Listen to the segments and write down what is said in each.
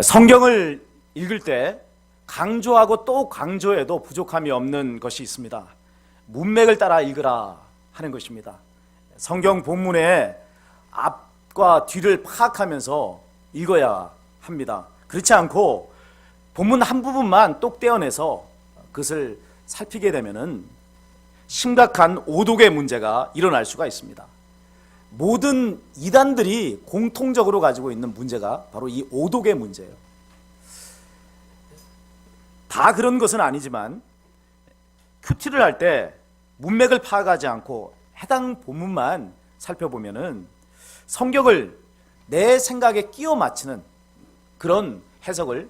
성경을 읽을 때 강조하고 또 강조해도 부족함이 없는 것이 있습니다. 문맥을 따라 읽으라 하는 것입니다. 성경 본문의 앞과 뒤를 파악하면서 읽어야 합니다. 그렇지 않고 본문 한 부분만 똑 떼어내서 그것을 살피게 되면은 심각한 오독의 문제가 일어날 수가 있습니다. 모든 이단들이 공통적으로 가지고 있는 문제가 바로 이 오독의 문제예요. 다 그런 것은 아니지만 큐티를 할 때 문맥을 파악하지 않고 해당 본문만 살펴보면은 성경을 내 생각에 끼워 맞추는 그런 해석을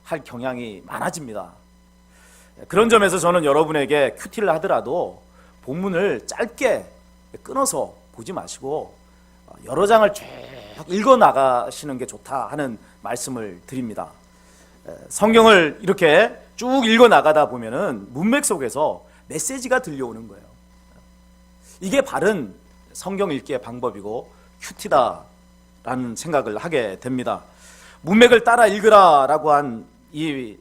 할 경향이 많아집니다. 그런 점에서 저는 여러분에게 큐티를 하더라도 본문을 짧게 끊어서 보지 마시고 여러 장을 쭉 읽어 나가시는 게 좋다 하는 말씀을 드립니다. 성경을 이렇게 쭉 읽어 나가다 보면은 문맥 속에서 메시지가 들려오는 거예요. 이게 바른 성경 읽기의 방법이고 큐티다라는 생각을 하게 됩니다. 문맥을 따라 읽으라라고 한 이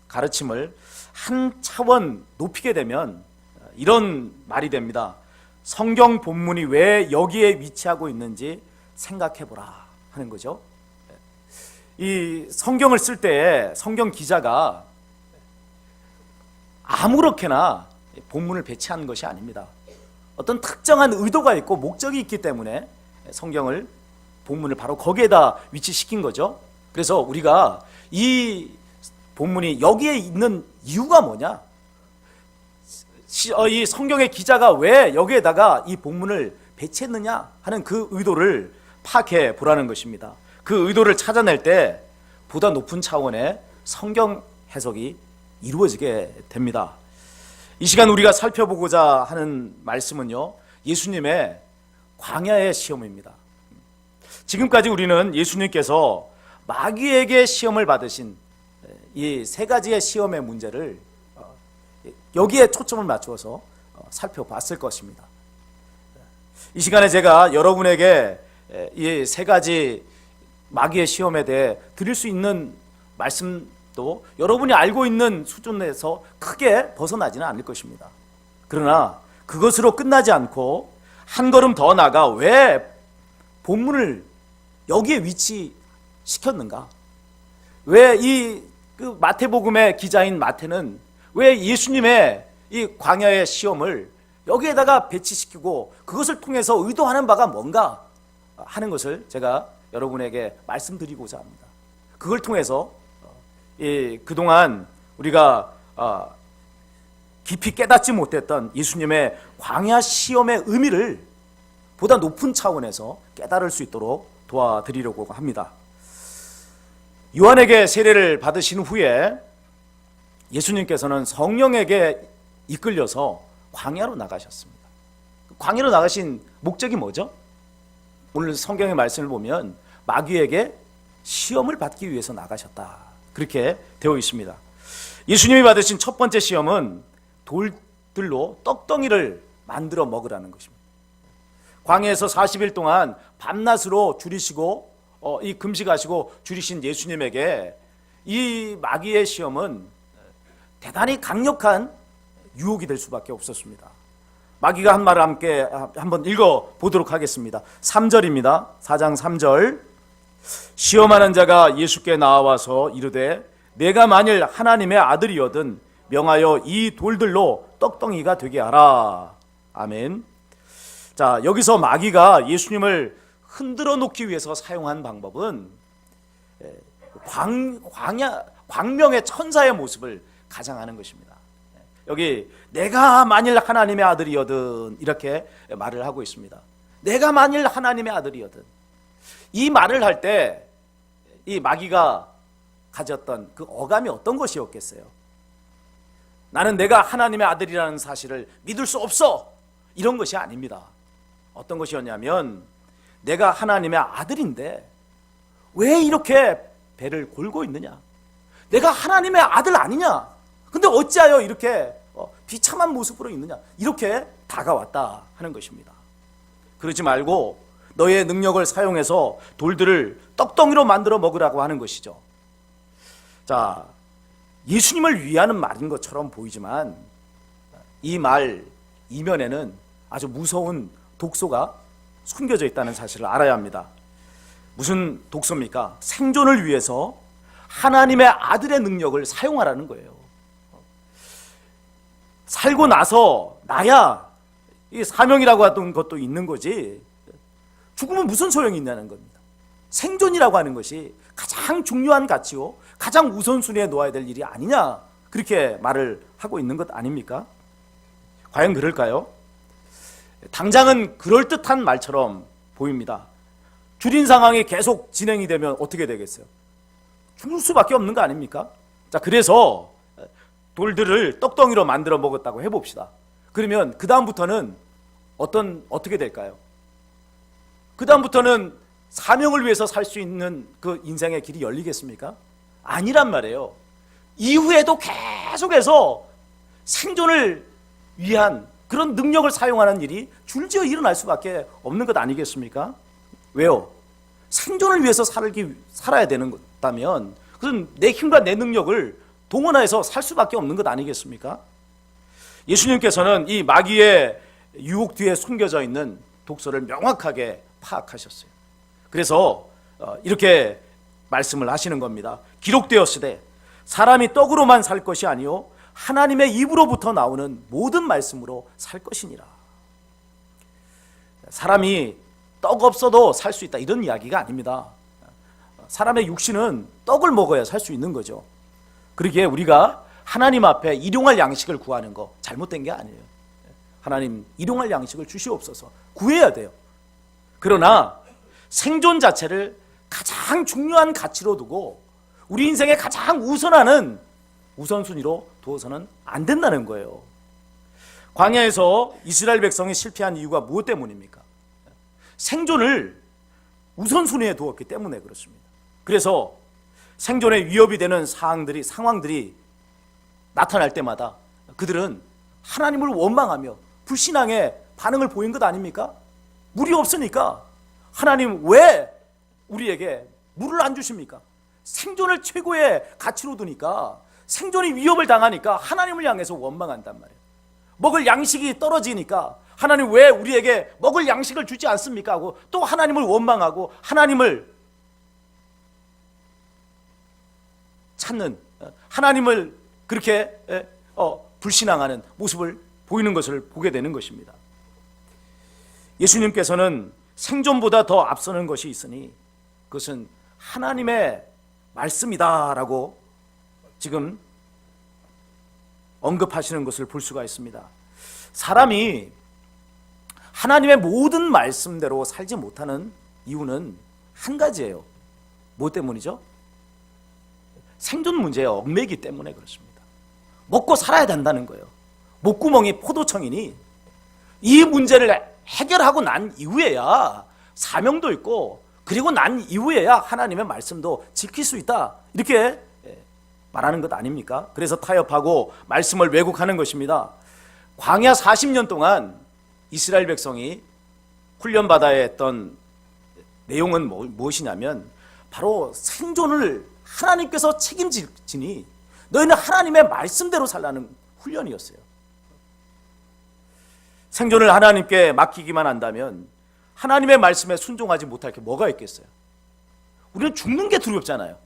가르침을 한 차원 높이게 되면 이런 말이 됩니다. 성경 본문이 왜 여기에 위치하고 있는지 생각해보라 하는 거죠. 이 성경을 쓸 때 성경 기자가 아무렇게나 본문을 배치하는 것이 아닙니다. 어떤 특정한 의도가 있고 목적이 있기 때문에 성경을 본문을 바로 거기에다 위치시킨 거죠. 그래서 우리가 이 본문이 여기에 있는 이유가 뭐냐? 이 성경의 기자가 왜 여기에다가 이 본문을 배치했느냐 하는 그 의도를 파악해 보라는 것입니다. 그 의도를 찾아낼 때 보다 높은 차원의 성경 해석이 이루어지게 됩니다. 이 시간 우리가 살펴보고자 하는 말씀은요, 예수님의 광야의 시험입니다. 지금까지 우리는 예수님께서 마귀에게 시험을 받으신 이 세 가지의 시험의 문제를 여기에 초점을 맞추어서 살펴봤을 것입니다. 이 시간에 제가 여러분에게 이 세 가지 마귀의 시험에 대해 드릴 수 있는 말씀도 여러분이 알고 있는 수준에서 크게 벗어나지는 않을 것입니다. 그러나 그것으로 끝나지 않고 한 걸음 더 나아가 왜 본문을 여기에 위치시켰는가? 왜 그 마태복음의 기자인 마태는 왜 예수님의 이 광야의 시험을 여기에다가 배치시키고 그것을 통해서 의도하는 바가 뭔가 하는 것을 제가 여러분에게 말씀드리고자 합니다. 그걸 통해서 그동안 우리가 깊이 깨닫지 못했던 예수님의 광야 시험의 의미를 보다 높은 차원에서 깨달을 수 있도록 도와드리려고 합니다. 요한에게 세례를 받으신 후에 예수님께서는 성령에게 이끌려서 광야로 나가셨습니다. 광야로 나가신 목적이 뭐죠? 오늘 성경의 말씀을 보면 마귀에게 시험을 받기 위해서 나가셨다, 그렇게 되어 있습니다. 예수님이 받으신 첫 번째 시험은 돌들로 떡덩이를 만들어 먹으라는 것입니다. 광야에서 40일 동안 밤낮으로 줄이시고 이 금식하시고 줄이신 예수님에게 이 마귀의 시험은 대단히 강력한 유혹이 될 수밖에 없었습니다. 마귀가 한 말을 함께 한번 읽어보도록 하겠습니다. 3절입니다. 4장 3절. 시험하는 자가 예수께 나와서 이르되 내가 만일 하나님의 아들이거든 명하여 이 돌들로 떡덩이가 되게 하라. 아멘. 자, 여기서 마귀가 예수님을 흔들어 놓기 위해서 사용한 방법은 광명의 천사의 모습을 가장하는 것입니다. 여기 내가 만일 하나님의 아들이거든 이렇게 말을 하고 있습니다. 내가 만일 하나님의 아들이거든. 이 말을 할 때 이 마귀가 가졌던 그 어감이 어떤 것이었겠어요? 나는 내가 하나님의 아들이라는 사실을 믿을 수 없어, 이런 것이 아닙니다. 어떤 것이었냐면 내가 하나님의 아들인데 왜 이렇게 배를 골고 있느냐? 내가 하나님의 아들 아니냐? 근데 어찌하여 이렇게 비참한 모습으로 있느냐? 이렇게 다가왔다 하는 것입니다. 그러지 말고 너의 능력을 사용해서 돌들을 떡덩이로 만들어 먹으라고 하는 것이죠. 자, 예수님을 위하는 말인 것처럼 보이지만 이 말 이면에는 아주 무서운 독소가 숨겨져 있다는 사실을 알아야 합니다. 무슨 독소입니까? 생존을 위해서 하나님의 아들의 능력을 사용하라는 거예요. 살고 나서 나야 이 사명이라고 하던 것도 있는 거지, 죽으면 무슨 소용이 있냐는 겁니다. 생존이라고 하는 것이 가장 중요한 가치요, 가장 우선순위에 놓아야 될 일이 아니냐, 그렇게 말을 하고 있는 것 아닙니까? 과연 그럴까요? 당장은 그럴듯한 말처럼 보입니다. 줄인 상황이 계속 진행이 되면 어떻게 되겠어요? 죽을 수밖에 없는 거 아닙니까? 자, 그래서 돌들을 떡덩이로 만들어 먹었다고 해봅시다. 그러면 그 다음부터는 어떻게 될까요? 그 다음부터는 사명을 위해서 살 수 있는 그 인생의 길이 열리겠습니까? 아니란 말이에요. 이후에도 계속해서 생존을 위한 그런 능력을 사용하는 일이 줄지어 일어날 수밖에 없는 것 아니겠습니까? 왜요? 생존을 위해서 살아야 되는 거다면 그건 내 힘과 내 능력을 동원해서 살 수밖에 없는 것 아니겠습니까? 예수님께서는 이 마귀의 유혹 뒤에 숨겨져 있는 독소를 명확하게 파악하셨어요. 그래서 이렇게 말씀을 하시는 겁니다. 기록되었으되 사람이 떡으로만 살 것이 아니요 하나님의 입으로부터 나오는 모든 말씀으로 살 것이니라. 사람이 떡 없어도 살 수 있다, 이런 이야기가 아닙니다. 사람의 육신은 떡을 먹어야 살 수 있는 거죠. 그러기에 우리가 하나님 앞에 일용할 양식을 구하는 거 잘못된 게 아니에요. 하나님 일용할 양식을 주시옵소서 구해야 돼요. 그러나 생존 자체를 가장 중요한 가치로 두고 우리 인생에 가장 우선하는 우선순위로 두어서는 안 된다는 거예요. 광야에서 이스라엘 백성이 실패한 이유가 무엇 때문입니까? 생존을 우선순위에 두었기 때문에 그렇습니다. 그래서 생존에 위협이 되는 상황들이 나타날 때마다 그들은 하나님을 원망하며 불신앙의 반응을 보인 것 아닙니까? 물이 없으니까 하나님 왜 우리에게 물을 안 주십니까? 생존을 최고의 가치로 두니까 생존이 위협을 당하니까 하나님을 향해서 원망한단 말이에요. 먹을 양식이 떨어지니까 하나님 왜 우리에게 먹을 양식을 주지 않습니까? 하고 또 하나님을 원망하고 하나님을 찾는, 하나님을 그렇게 불신앙하는 모습을 보이는 것을 보게 되는 것입니다. 예수님께서는 생존보다 더 앞서는 것이 있으니 그것은 하나님의 말씀이다라고 지금 언급하시는 것을 볼 수가 있습니다. 사람이 하나님의 모든 말씀대로 살지 못하는 이유는 한 가지예요. 뭐 때문이죠? 생존 문제의 얽매이기 때문에 그렇습니다. 먹고 살아야 된다는 거예요. 목구멍이 포도청이니 이 문제를 해결하고 난 이후에야 사명도 있고 그리고 난 이후에야 하나님의 말씀도 지킬 수 있다, 이렇게 말하는 것 아닙니까? 그래서 타협하고 말씀을 왜곡하는 것입니다. 광야 40년 동안 이스라엘 백성이 훈련받아야 했던 내용은 무엇이냐면 바로 생존을 하나님께서 책임지니 너희는 하나님의 말씀대로 살라는 훈련이었어요. 생존을 하나님께 맡기기만 한다면 하나님의 말씀에 순종하지 못할 게 뭐가 있겠어요? 우리는 죽는 게 두렵잖아요.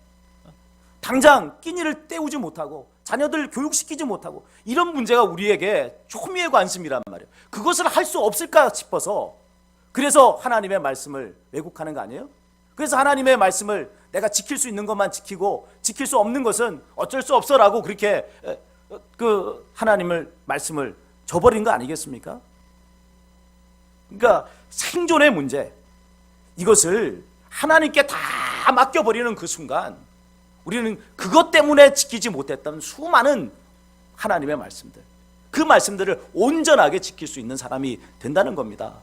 당장 끼니를 때우지 못하고 자녀들 교육시키지 못하고 이런 문제가 우리에게 초미의 관심이란 말이에요. 그것을 할 수 없을까 싶어서 그래서 하나님의 말씀을 왜곡하는 거 아니에요? 그래서 하나님의 말씀을 내가 지킬 수 있는 것만 지키고 지킬 수 없는 것은 어쩔 수 없어라고 그렇게 그 하나님을 말씀을 저버린 거 아니겠습니까? 그러니까 생존의 문제, 이것을 하나님께 다 맡겨버리는 그 순간 우리는 그것 때문에 지키지 못했던 수많은 하나님의 말씀들, 그 말씀들을 온전하게 지킬 수 있는 사람이 된다는 겁니다.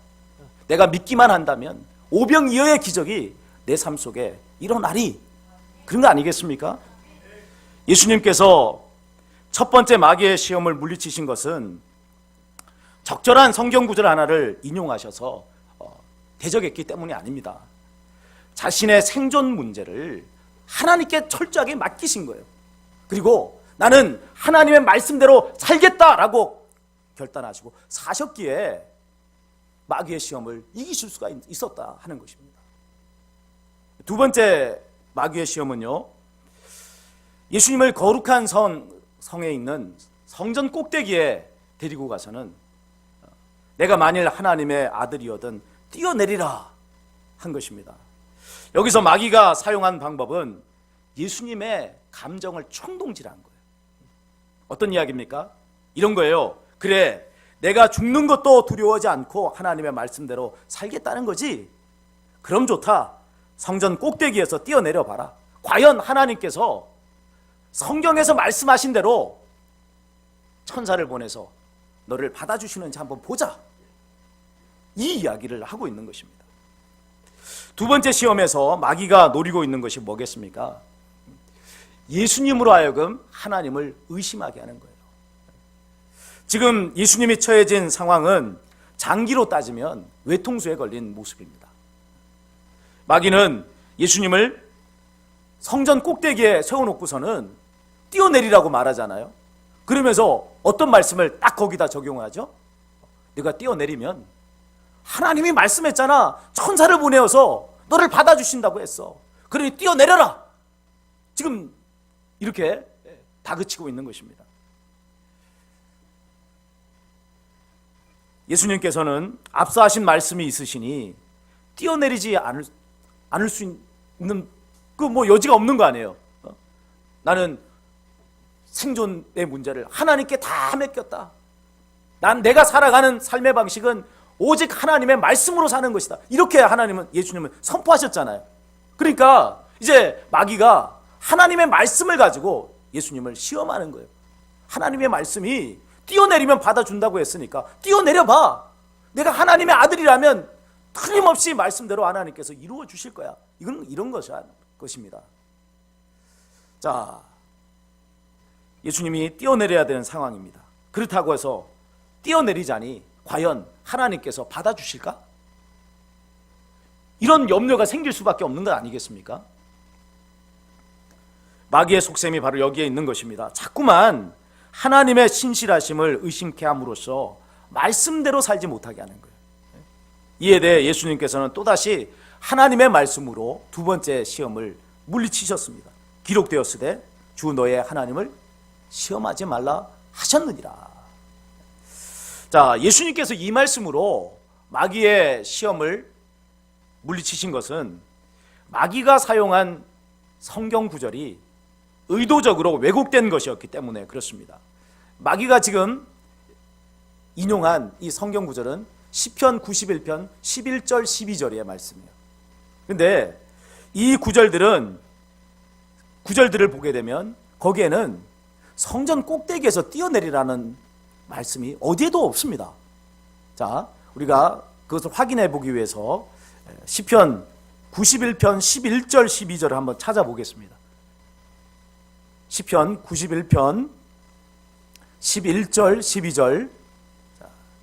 내가 믿기만 한다면 오병이어의 기적이 내 삶 속에 일어나리, 그런 거 아니겠습니까? 예수님께서 첫 번째 마귀의 시험을 물리치신 것은 적절한 성경 구절 하나를 인용하셔서 대적했기 때문이 아닙니다. 자신의 생존 문제를 하나님께 철저하게 맡기신 거예요. 그리고 나는 하나님의 말씀대로 살겠다라고 결단하시고 사셨기에 마귀의 시험을 이기실 수가 있었다 하는 것입니다. 두 번째 마귀의 시험은요, 예수님을 거룩한 성에 있는 성전 꼭대기에 데리고 가서는 내가 만일 하나님의 아들이거든 뛰어내리라 한 것입니다. 여기서 마귀가 사용한 방법은 예수님의 감정을 충동질한 거예요. 어떤 이야기입니까? 이런 거예요. 그래, 내가 죽는 것도 두려워하지 않고 하나님의 말씀대로 살겠다는 거지? 그럼 좋다. 성전 꼭대기에서 뛰어내려 봐라. 과연 하나님께서 성경에서 말씀하신 대로 천사를 보내서 너를 받아주시는지 한번 보자. 이 이야기를 하고 있는 것입니다. 두 번째 시험에서 마귀가 노리고 있는 것이 뭐겠습니까? 예수님으로 하여금 하나님을 의심하게 하는 거예요. 지금 예수님이 처해진 상황은 장기로 따지면 외통수에 걸린 모습입니다. 마귀는 예수님을 성전 꼭대기에 세워놓고서는 뛰어내리라고 말하잖아요. 그러면서 어떤 말씀을 딱 거기다 적용하죠? 네가 뛰어내리면 하나님이 말씀했잖아. 천사를 보내어서 너를 받아주신다고 했어. 그러니 뛰어내려라. 지금 이렇게 다그치고 있는 것입니다. 예수님께서는 앞서 하신 말씀이 있으시니 뛰어내리지 않을 수 있는 여지가 없는 거 아니에요. 나는 생존의 문제를 하나님께 다 맡겼다. 내가 살아가는 삶의 방식은 오직 하나님의 말씀으로 사는 것이다. 이렇게 예수님은 선포하셨잖아요. 그러니까 이제 마귀가 하나님의 말씀을 가지고 예수님을 시험하는 거예요. 하나님의 말씀이 뛰어내리면 받아준다고 했으니까 뛰어내려봐. 내가 하나님의 아들이라면 틀림없이 말씀대로 하나님께서 이루어 주실 거야. 이런 것입니다. 자, 예수님이 뛰어내려야 되는 상황입니다. 그렇다고 해서 뛰어내리자니 과연 하나님께서 받아주실까? 이런 염려가 생길 수밖에 없는 것 아니겠습니까? 마귀의 속셈이 바로 여기에 있는 것입니다. 자꾸만 하나님의 신실하심을 의심케 함으로써 말씀대로 살지 못하게 하는 거예요. 이에 대해 예수님께서는 또다시 하나님의 말씀으로 두 번째 시험을 물리치셨습니다. 기록되었으되 주 너의 하나님을 시험하지 말라 하셨느니라. 자, 예수님께서 이 말씀으로 마귀의 시험을 물리치신 것은 마귀가 사용한 성경 구절이 의도적으로 왜곡된 것이었기 때문에 그렇습니다. 마귀가 지금 인용한 이 성경 구절은 시편 91편 11절 12절의 말씀이에요. 그런데 이 구절들을 보게 되면 거기에는 성전 꼭대기에서 뛰어내리라는 말씀이 어디에도 없습니다. 자, 우리가 그것을 확인해 보기 위해서 시편 91편 11절 12절을 한번 찾아보겠습니다. 시편 91편 11절 12절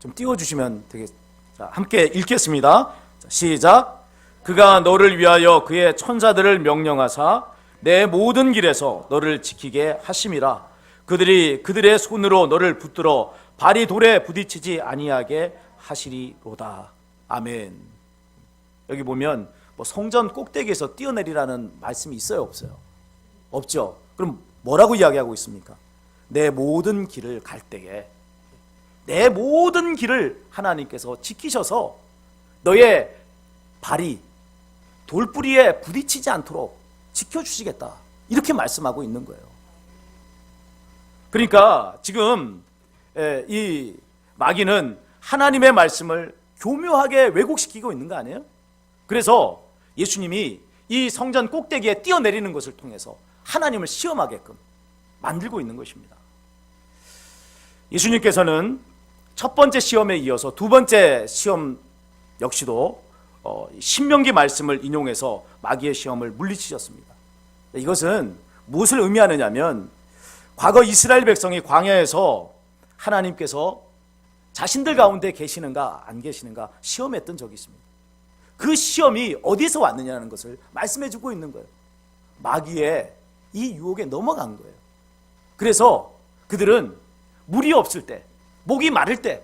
좀 띄워주시면 되겠습니다. 함께 읽겠습니다. 자, 시작. 그가 너를 위하여 그의 천사들을 명령하사 내 모든 길에서 너를 지키게 하심이라. 그들이 그들의 손으로 너를 붙들어 발이 돌에 부딪히지 아니하게 하시리로다. 아멘. 여기 보면 성전 꼭대기에서 뛰어내리라는 말씀이 있어요, 없어요? 없죠. 그럼 뭐라고 이야기하고 있습니까? 내 모든 길을 갈 때에 내 모든 길을 하나님께서 지키셔서 너의 발이 돌뿌리에 부딪히지 않도록 지켜주시겠다. 이렇게 말씀하고 있는 거예요. 그러니까 지금 이 마귀는 하나님의 말씀을 교묘하게 왜곡시키고 있는 거 아니에요? 그래서 예수님이 이 성전 꼭대기에 뛰어내리는 것을 통해서 하나님을 시험하게끔 만들고 있는 것입니다. 예수님께서는 첫 번째 시험에 이어서 두 번째 시험 역시도 신명기 말씀을 인용해서 마귀의 시험을 물리치셨습니다. 이것은 무엇을 의미하느냐면 과거 이스라엘 백성이 광야에서 하나님께서 자신들 가운데 계시는가 안 계시는가 시험했던 적이 있습니다. 그 시험이 어디서 왔느냐는 것을 말씀해 주고 있는 거예요. 마귀의 이 유혹에 넘어간 거예요. 그래서 그들은 물이 없을 때, 목이 마를 때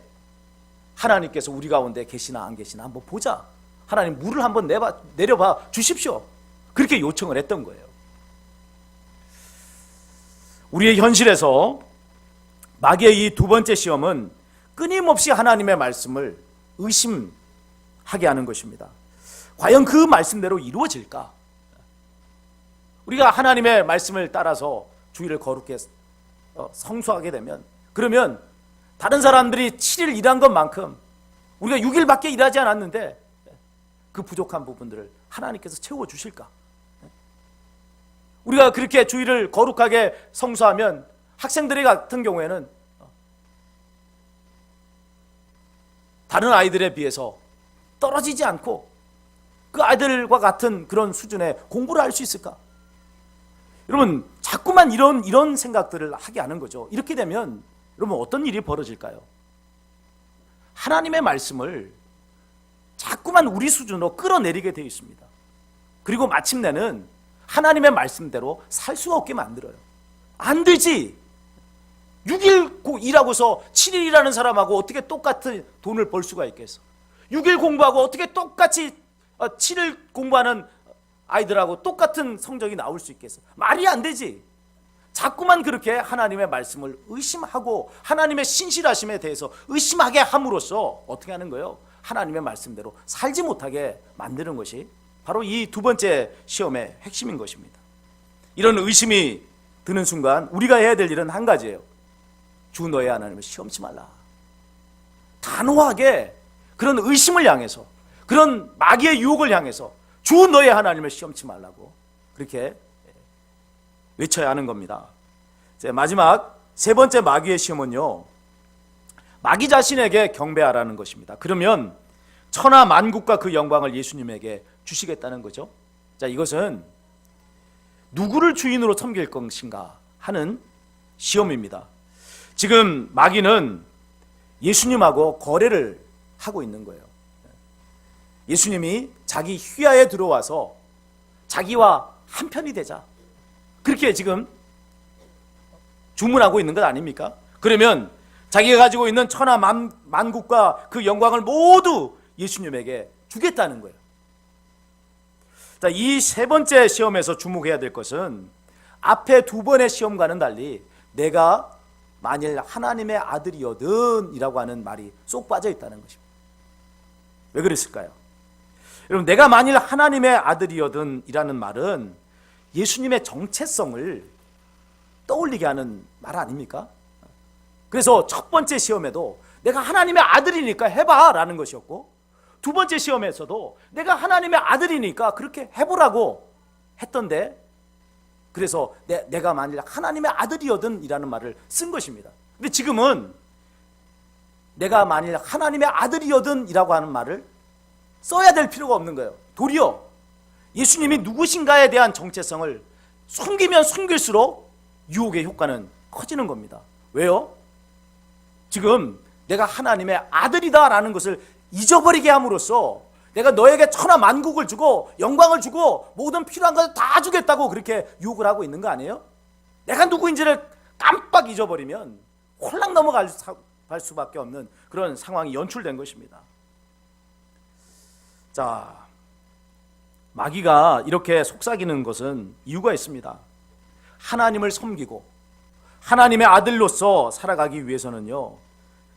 하나님께서 우리 가운데 계시나 안 계시나 한번 보자. 하나님 물을 한번 내려봐 주십시오. 그렇게 요청을 했던 거예요. 우리의 현실에서 마귀의 이 두 번째 시험은 끊임없이 하나님의 말씀을 의심하게 하는 것입니다. 과연 그 말씀대로 이루어질까? 우리가 하나님의 말씀을 따라서 주일을 거룩히 성수하게 되면, 그러면 다른 사람들이 7일 일한 것만큼 우리가 6일밖에 일하지 않았는데 그 부족한 부분들을 하나님께서 채워주실까? 우리가 그렇게 주일을 거룩하게 성수하면 학생들의 같은 경우에는 다른 아이들에 비해서 떨어지지 않고 그 아이들과 같은 그런 수준의 공부를 할 수 있을까? 여러분, 자꾸만 이런 생각들을 하게 하는 거죠. 이렇게 되면 여러분 어떤 일이 벌어질까요? 하나님의 말씀을 자꾸만 우리 수준으로 끌어내리게 되어 있습니다. 그리고 마침내는 하나님의 말씀대로 살 수가 없게 만들어요. 안 되지. 6일 일하고서 7일 일하는 사람하고 어떻게 똑같은 돈을 벌 수가 있겠어? 6일 공부하고 어떻게 똑같이 7일 공부하는 아이들하고 똑같은 성적이 나올 수 있겠어? 말이 안 되지. 자꾸만 그렇게 하나님의 말씀을 의심하고 하나님의 신실하심에 대해서 의심하게 함으로써 어떻게 하는 거예요? 하나님의 말씀대로 살지 못하게 만드는 것이 바로 이 두 번째 시험의 핵심인 것입니다. 이런 의심이 드는 순간 우리가 해야 될 일은 한 가지예요. 주 너의 하나님을 시험치 말라. 단호하게 그런 의심을 향해서, 그런 마귀의 유혹을 향해서 주 너의 하나님을 시험치 말라고 그렇게 외쳐야 하는 겁니다. 마지막 세 번째 마귀의 시험은요, 마귀 자신에게 경배하라는 것입니다. 그러면 천하 만국과 그 영광을 예수님에게 주시겠다는 거죠. 자, 이것은 누구를 주인으로 섬길 것인가 하는 시험입니다. 지금 마귀는 예수님하고 거래를 하고 있는 거예요. 예수님이 자기 휘하에 들어와서 자기와 한편이 되자, 그렇게 지금 주문하고 있는 것 아닙니까? 그러면 자기가 가지고 있는 천하 만국과 그 영광을 모두 예수님에게 주겠다는 거예요. 자, 이 세 번째 시험에서 주목해야 될 것은 앞에 두 번의 시험과는 달리 내가 만일 하나님의 아들이거든 이라고 하는 말이 쏙 빠져 있다는 것입니다. 왜 그랬을까요? 여러분, 내가 만일 하나님의 아들이거든 이라는 말은 예수님의 정체성을 떠올리게 하는 말 아닙니까? 그래서 첫 번째 시험에도 내가 하나님의 아들이니까 해봐 라는 것이었고, 두 번째 시험에서도 내가 하나님의 아들이니까 그렇게 해보라고 했던데, 그래서 내가 만일 하나님의 아들이거든 이라는 말을 쓴 것입니다. 근데 지금은 내가 만일 하나님의 아들이거든 이라고 하는 말을 써야 될 필요가 없는 거예요. 도리어 예수님이 누구신가에 대한 정체성을 숨기면 숨길수록 유혹의 효과는 커지는 겁니다. 왜요? 지금 내가 하나님의 아들이다 라는 것을 잊어버리게 함으로써 내가 너에게 천하 만국을 주고 영광을 주고 모든 필요한 것을 다 주겠다고 그렇게 유혹을 하고 있는 거 아니에요? 내가 누구인지를 깜빡 잊어버리면 홀랑 넘어갈 수밖에 없는 그런 상황이 연출된 것입니다. 자, 마귀가 이렇게 속삭이는 것은 이유가 있습니다. 하나님을 섬기고 하나님의 아들로서 살아가기 위해서는요,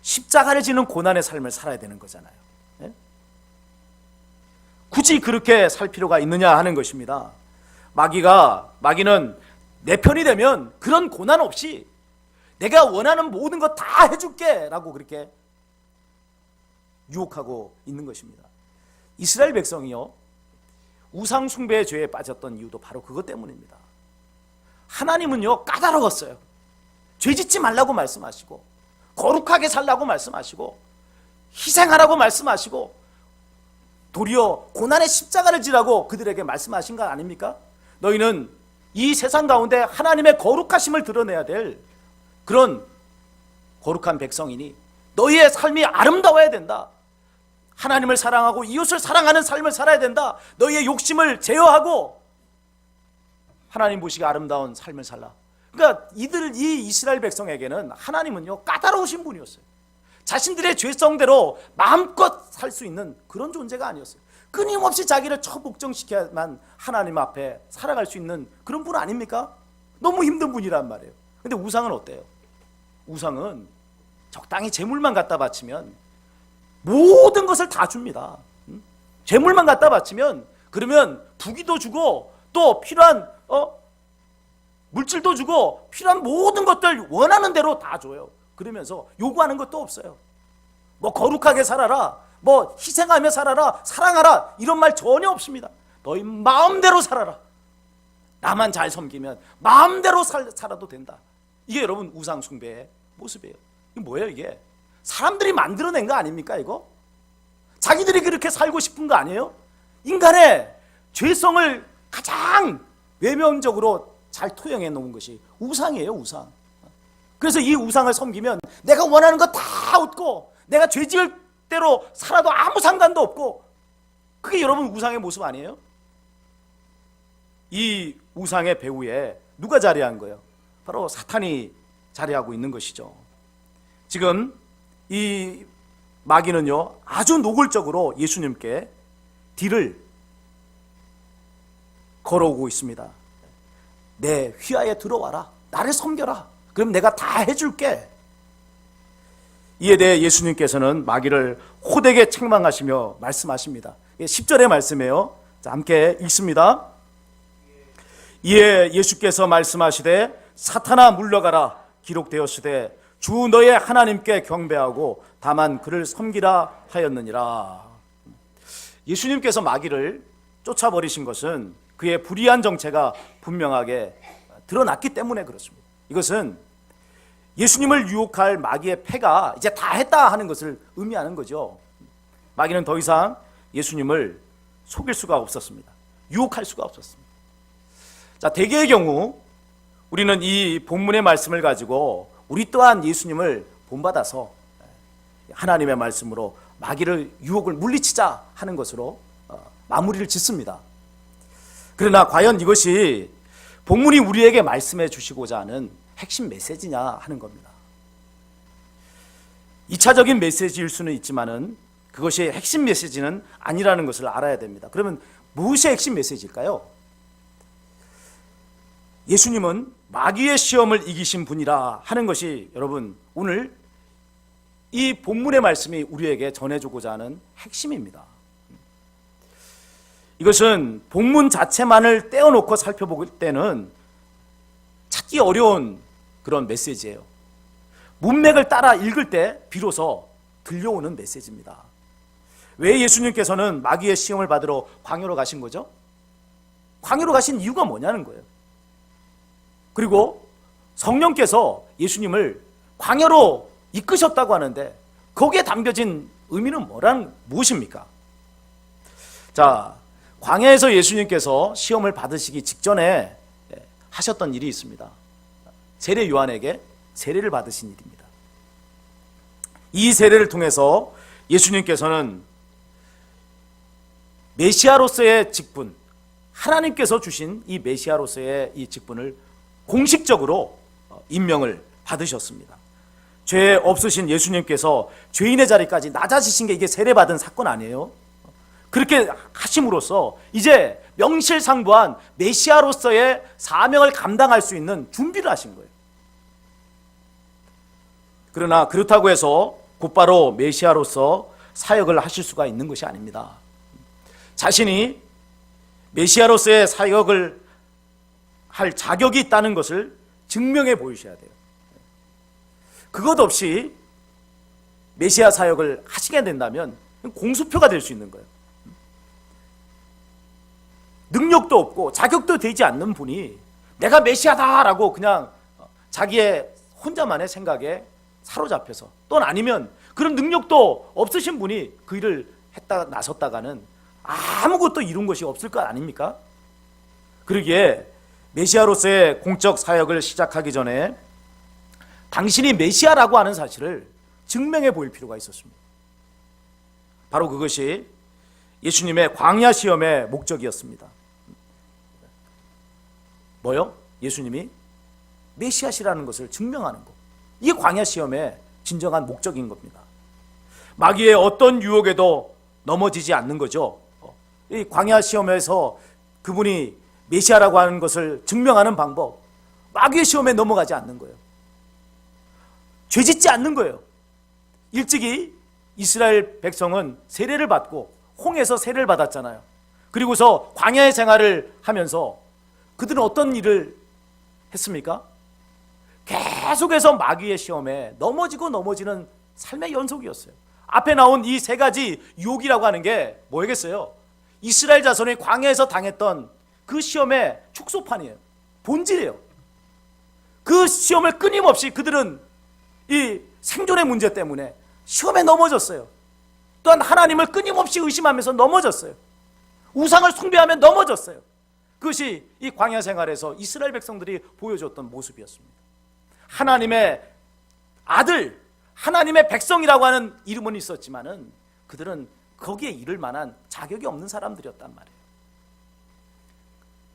십자가를 지는 고난의 삶을 살아야 되는 거잖아요. 네? 굳이 그렇게 살 필요가 있느냐 하는 것입니다. 마귀는 내 편이 되면 그런 고난 없이 내가 원하는 모든 거 다 해줄게 라고 그렇게 유혹하고 있는 것입니다. 이스라엘 백성이요, 우상 숭배의 죄에 빠졌던 이유도 바로 그것 때문입니다. 하나님은요, 까다로웠어요. 죄짓지 말라고 말씀하시고 거룩하게 살라고 말씀하시고 희생하라고 말씀하시고 도리어 고난의 십자가를 지라고 그들에게 말씀하신 것 아닙니까? 너희는 이 세상 가운데 하나님의 거룩하심을 드러내야 될 그런 거룩한 백성이니 너희의 삶이 아름다워야 된다. 하나님을 사랑하고 이웃을 사랑하는 삶을 살아야 된다. 너희의 욕심을 제어하고 하나님 보시기 아름다운 삶을 살라. 그러니까 이 이스라엘 백성에게는 하나님은요, 까다로우신 분이었어요. 자신들의 죄성대로 마음껏 살 수 있는 그런 존재가 아니었어요. 끊임없이 자기를 처복종시켜야만 하나님 앞에 살아갈 수 있는 그런 분 아닙니까? 너무 힘든 분이란 말이에요. 근데 우상은 어때요? 우상은 적당히 재물만 갖다 바치면 모든 것을 다 줍니다. 재물만 갖다 바치면 그러면 부귀도 주고 또 필요한 물질도 주고 필요한 모든 것들 원하는 대로 다 줘요. 그러면서 요구하는 것도 없어요. 뭐 거룩하게 살아라, 뭐 희생하며 살아라, 사랑하라, 이런 말 전혀 없습니다. 너희 마음대로 살아라. 나만 잘 섬기면 마음대로 살아도 된다. 이게 여러분 우상 숭배의 모습이에요. 이게 뭐예요 이게? 사람들이 만들어낸 거 아닙니까 이거? 자기들이 그렇게 살고 싶은 거 아니에요? 인간의 죄성을 가장 외면적으로 잘 토영해 놓은 것이 우상이에요, 우상. 그래서 이 우상을 섬기면 내가 원하는 거 다 얻고 내가 죄 지을 대로 살아도 아무 상관도 없고, 그게 여러분 우상의 모습 아니에요? 이 우상의 배후에 누가 자리한 거예요? 바로 사탄이 자리하고 있는 것이죠. 지금 이 마귀는요, 아주 노골적으로 예수님께 딜을 걸어오고 있습니다. 내 휘하에 들어와라, 나를 섬겨라, 그럼 내가 다 해줄게. 이에 대해 예수님께서는 마귀를 호되게 책망하시며 말씀하십니다. 10절의 말씀이에요. 자, 함께 읽습니다. 이에 예수께서 말씀하시되 사탄아 물러가라, 기록되었으되 주 너의 하나님께 경배하고 다만 그를 섬기라 하였느니라. 예수님께서 마귀를 쫓아버리신 것은 그의 불의한 정체가 분명하게 드러났기 때문에 그렇습니다. 이것은 예수님을 유혹할 마귀의 패가 이제 다 했다 하는 것을 의미하는 거죠. 마귀는 더 이상 예수님을 속일 수가 없었습니다. 유혹할 수가 없었습니다. 자, 대개의 경우 우리는 이 본문의 말씀을 가지고 우리 또한 예수님을 본받아서 하나님의 말씀으로 마귀를 유혹을 물리치자 하는 것으로 마무리를 짓습니다. 그러나 과연 이것이 본문이 우리에게 말씀해 주시고자 하는 핵심 메시지냐 하는 겁니다. 2차적인 메시지일 수는 있지만은 그것이 핵심 메시지는 아니라는 것을 알아야 됩니다. 그러면 무엇이 핵심 메시지일까요? 예수님은 마귀의 시험을 이기신 분이라 하는 것이 여러분 오늘 이 본문의 말씀이 우리에게 전해주고자 하는 핵심입니다. 이것은 본문 자체만을 떼어놓고 살펴볼 때는 찾기 어려운 그런 메시지예요. 문맥을 따라 읽을 때 비로소 들려오는 메시지입니다. 왜 예수님께서는 마귀의 시험을 받으러 광야로 가신 거죠? 광야로 가신 이유가 뭐냐는 거예요. 그리고 성령께서 예수님을 광야로 이끄셨다고 하는데 거기에 담겨진 의미는 무엇입니까? 자, 광야에서 예수님께서 시험을 받으시기 직전에 하셨던 일이 있습니다. 세례 요한에게 세례를 받으신 일입니다. 이 세례를 통해서 예수님께서는 메시아로서의 직분, 하나님께서 주신 이 메시아로서의 이 직분을 공식적으로 임명을 받으셨습니다. 죄 없으신 예수님께서 죄인의 자리까지 낮아지신 게 이게 세례받은 사건 아니에요? 그렇게 하심으로써 이제 명실상부한 메시아로서의 사명을 감당할 수 있는 준비를 하신 거예요. 그러나 그렇다고 해서 곧바로 메시아로서 사역을 하실 수가 있는 것이 아닙니다. 자신이 메시아로서의 사역을 할 자격이 있다는 것을 증명해 보이셔야 돼요. 그것 없이 메시아 사역을 하시게 된다면 공수표가 될 수 있는 거예요. 능력도 없고 자격도 되지 않는 분이 내가 메시아다라고 그냥 자기의 혼자만의 생각에 사로잡혀서, 또는 아니면 그런 능력도 없으신 분이 그 일을 나섰다가는 아무것도 이룬 것이 없을 것 아닙니까? 그러기에 메시아로서의 공적 사역을 시작하기 전에 당신이 메시아라고 하는 사실을 증명해 보일 필요가 있었습니다. 바로 그것이 예수님의 광야 시험의 목적이었습니다. 뭐요? 예수님이 메시아시라는 것을 증명하는 것. 이게 광야 시험의 진정한 목적인 겁니다. 마귀의 어떤 유혹에도 넘어지지 않는 거죠. 이 광야 시험에서 그분이 메시아라고 하는 것을 증명하는 방법, 마귀의 시험에 넘어가지 않는 거예요. 죄짓지 않는 거예요. 일찍이 이스라엘 백성은 세례를 받고 홍해에서 세례를 받았잖아요. 그리고서 광야의 생활을 하면서 그들은 어떤 일을 했습니까? 계속해서 마귀의 시험에 넘어지고 넘어지는 삶의 연속이었어요. 앞에 나온 이 세 가지 유혹이라고 하는 게 뭐겠어요? 이스라엘 자손이 광야에서 당했던 그 시험의 축소판이에요. 본질이에요. 그 시험을 끊임없이 그들은 이 생존의 문제 때문에 시험에 넘어졌어요. 또한 하나님을 끊임없이 의심하면서 넘어졌어요. 우상을 숭배하며 넘어졌어요. 그것이 이 광야 생활에서 이스라엘 백성들이 보여줬던 모습이었습니다. 하나님의 아들, 하나님의 백성이라고 하는 이름은 있었지만은 그들은 거기에 이를 만한 자격이 없는 사람들이었단 말이에요.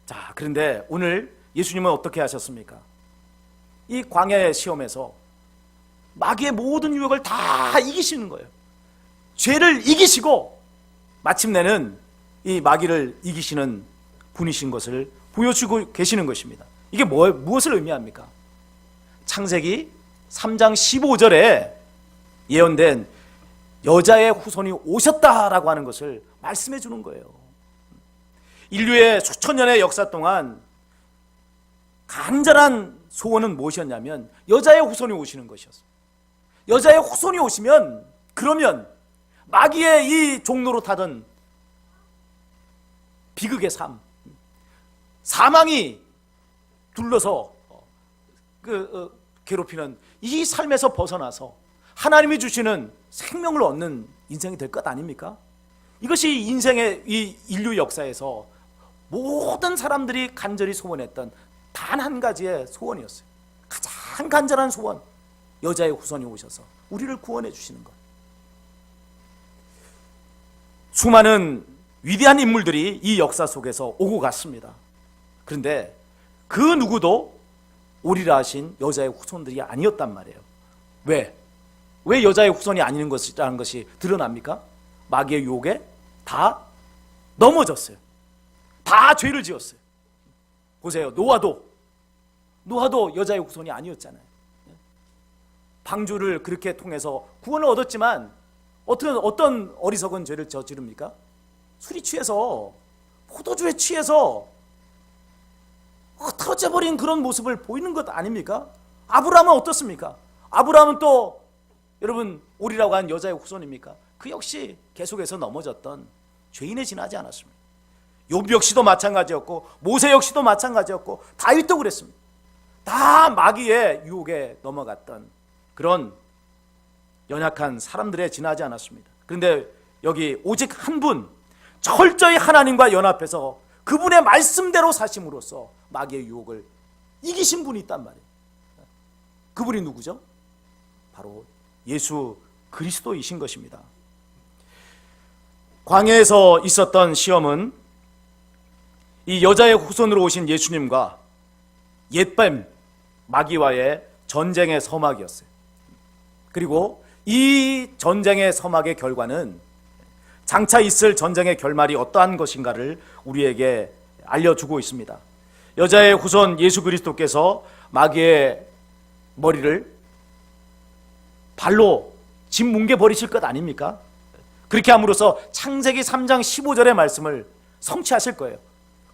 자, 그런데 오늘 예수님은 어떻게 하셨습니까? 이 광야의 시험에서 마귀의 모든 유혹을 다 이기시는 거예요. 죄를 이기시고 마침내는 이 마귀를 이기시는 분이신 것을 보여주고 계시는 것입니다. 이게 무엇을 의미합니까? 창세기 3장 15절에 예언된 여자의 후손이 오셨다라고 하는 것을 말씀해 주는 거예요. 인류의 수천 년의 역사 동안 간절한 소원은 무엇이었냐면 여자의 후손이 오시는 것이었어요. 여자의 후손이 오시면 그러면 마귀의 이 종로로 타던 비극의 삶, 사망이 둘러서 괴롭히는 이 삶에서 벗어나서 하나님이 주시는 생명을 얻는 인생이 될 것 아닙니까? 이것이 인생의 이 인류 역사에서 모든 사람들이 간절히 소원했던 단 한 가지의 소원이었어요. 가장 간절한 소원, 여자의 후손이 오셔서 우리를 구원해 주시는 것. 수많은 위대한 인물들이 이 역사 속에서 오고 갔습니다. 그런데 그 누구도 오리라 하신 여자의 후손들이 아니었단 말이에요. 왜? 왜 여자의 후손이 아닌 것이라는 것이 드러납니까? 마귀의 유혹에 다 넘어졌어요. 다 죄를 지었어요. 보세요. 노아도 여자의 후손이 아니었잖아요. 방주를 그렇게 통해서 구원을 얻었지만 어떤 어리석은 죄를 저지릅니까? 술이 취해서, 포도주에 취해서 흩어져버린 그런 모습을 보이는 것 아닙니까? 아브라함은 어떻습니까? 아브라함은 또 여러분 오리라고 한 여자의 후손입니까? 그 역시 계속해서 넘어졌던 죄인에 지나지 않았습니다. 욥 역시도 마찬가지였고 모세 역시도 마찬가지였고 다윗도 그랬습니다. 다 마귀의 유혹에 넘어갔던 그런 연약한 사람들에 지나지 않았습니다. 그런데 여기 오직 한 분, 철저히 하나님과 연합해서 그분의 말씀대로 사심으로써 마귀의 유혹을 이기신 분이 있단 말이에요. 그분이 누구죠? 바로 예수 그리스도이신 것입니다. 광야에서 있었던 시험은 이 여자의 후손으로 오신 예수님과 옛뱀 마귀와의 전쟁의 서막이었어요. 그리고 이 전쟁의 서막의 결과는 장차 있을 전쟁의 결말이 어떠한 것인가를 우리에게 알려주고 있습니다. 여자의 후손 예수 그리스도께서 마귀의 머리를 발로 짓 뭉개버리실 것 아닙니까? 그렇게 함으로써 창세기 3장 15절의 말씀을 성취하실 거예요.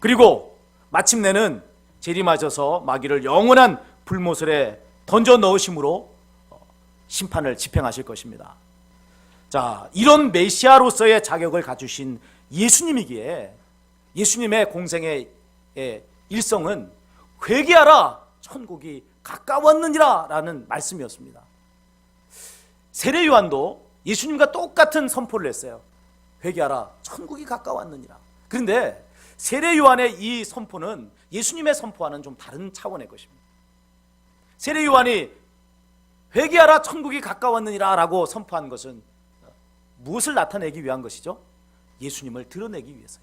그리고 마침내는 재림하셔서 마귀를 영원한 불못에 던져 넣으심으로 심판을 집행하실 것입니다. 자, 이런 메시아로서의 자격을 갖추신 예수님이기에 예수님의 공생의 일성은 회개하라 천국이 가까웠느니라 라는 말씀이었습니다. 세례 요한도 예수님과 똑같은 선포를 했어요. 회개하라 천국이 가까웠느니라. 그런데 세례 요한의 이 선포는 예수님의 선포와는 좀 다른 차원의 것입니다. 세례 요한이 회개하라 천국이 가까웠느니라 라고 선포한 것은 무엇을 나타내기 위한 것이죠? 예수님을 드러내기 위해서.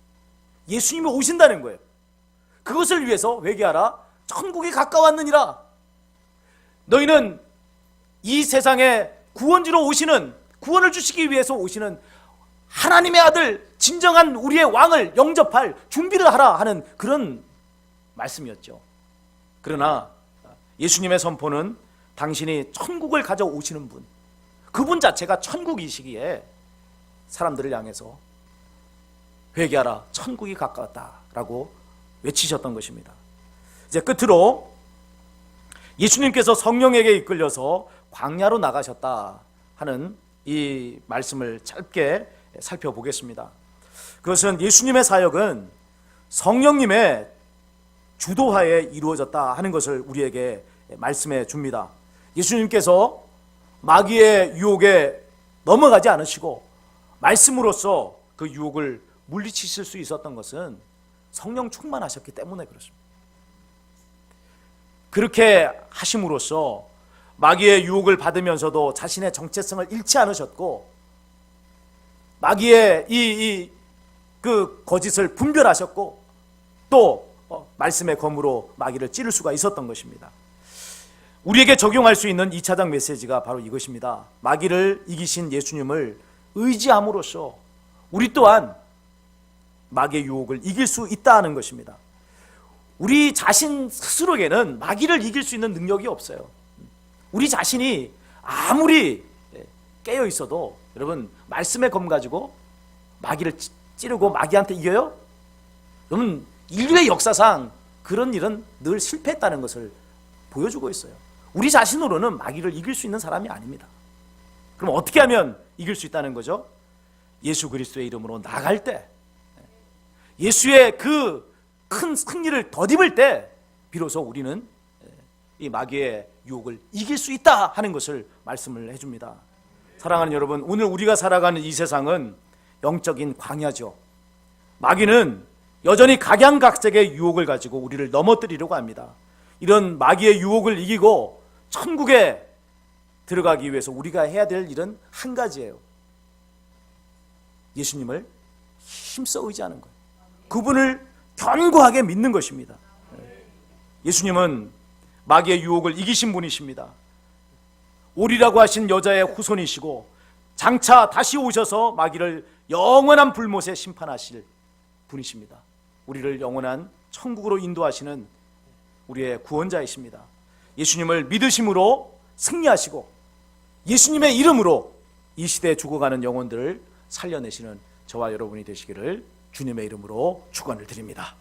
예수님이 오신다는 거예요. 그것을 위해서 회개하라, 천국이 가까웠느니라. 너희는 이 세상에 구원주로 오시는, 구원을 주시기 위해서 오시는 하나님의 아들, 진정한 우리의 왕을 영접할 준비를 하라 하는 그런 말씀이었죠. 그러나 예수님의 선포는 당신이 천국을 가져오시는 분, 그분 자체가 천국이시기에 사람들을 향해서 회개하라, 천국이 가까웠다라고 외치셨던 것입니다. 이제 끝으로 예수님께서 성령에게 이끌려서 광야로 나가셨다 하는 이 말씀을 짧게 살펴보겠습니다. 그것은 예수님의 사역은 성령님의 주도하에 이루어졌다 하는 것을 우리에게 말씀해 줍니다. 예수님께서 마귀의 유혹에 넘어가지 않으시고 말씀으로써 그 유혹을 물리치실 수 있었던 것은 성령 충만하셨기 때문에 그렇습니다. 그렇게 하심으로써 마귀의 유혹을 받으면서도 자신의 정체성을 잃지 않으셨고, 마귀의 그 거짓을 분별하셨고, 또 말씀의 검으로 마귀를 찌를 수가 있었던 것입니다. 우리에게 적용할 수 있는 2차장 메시지가 바로 이것입니다. 마귀를 이기신 예수님을 의지함으로써 우리 또한 마귀의 유혹을 이길 수 있다는 것입니다. 우리 자신 스스로에게는 마귀를 이길 수 있는 능력이 없어요. 우리 자신이 아무리 깨어 있어도, 여러분, 말씀의 검 가지고 마귀를 찌르고 마귀한테 이겨요? 여러분, 인류의 역사상 그런 일은 늘 실패했다는 것을 보여주고 있어요. 우리 자신으로는 마귀를 이길 수 있는 사람이 아닙니다. 그럼 어떻게 하면 이길 수 있다는 거죠? 예수 그리스도의 이름으로 나갈 때, 예수의 그 큰 승리를 덧입을 때 비로소 우리는 이 마귀의 유혹을 이길 수 있다 하는 것을 말씀을 해줍니다. 사랑하는 여러분, 오늘 우리가 살아가는 이 세상은 영적인 광야죠. 마귀는 여전히 각양각색의 유혹을 가지고 우리를 넘어뜨리려고 합니다. 이런 마귀의 유혹을 이기고 천국에 들어가기 위해서 우리가 해야 될 일은 한 가지예요. 예수님을 힘써 의지하는 거예요. 그분을 견고하게 믿는 것입니다. 예수님은 마귀의 유혹을 이기신 분이십니다. 오리라고 하신 여자의 후손이시고 장차 다시 오셔서 마귀를 영원한 불못에 심판하실 분이십니다. 우리를 영원한 천국으로 인도하시는 우리의 구원자이십니다. 예수님을 믿으심으로 승리하시고 예수님의 이름으로 이 시대에 죽어가는 영혼들을 살려내시는 저와 여러분이 되시기를 주님의 이름으로 축원을 드립니다.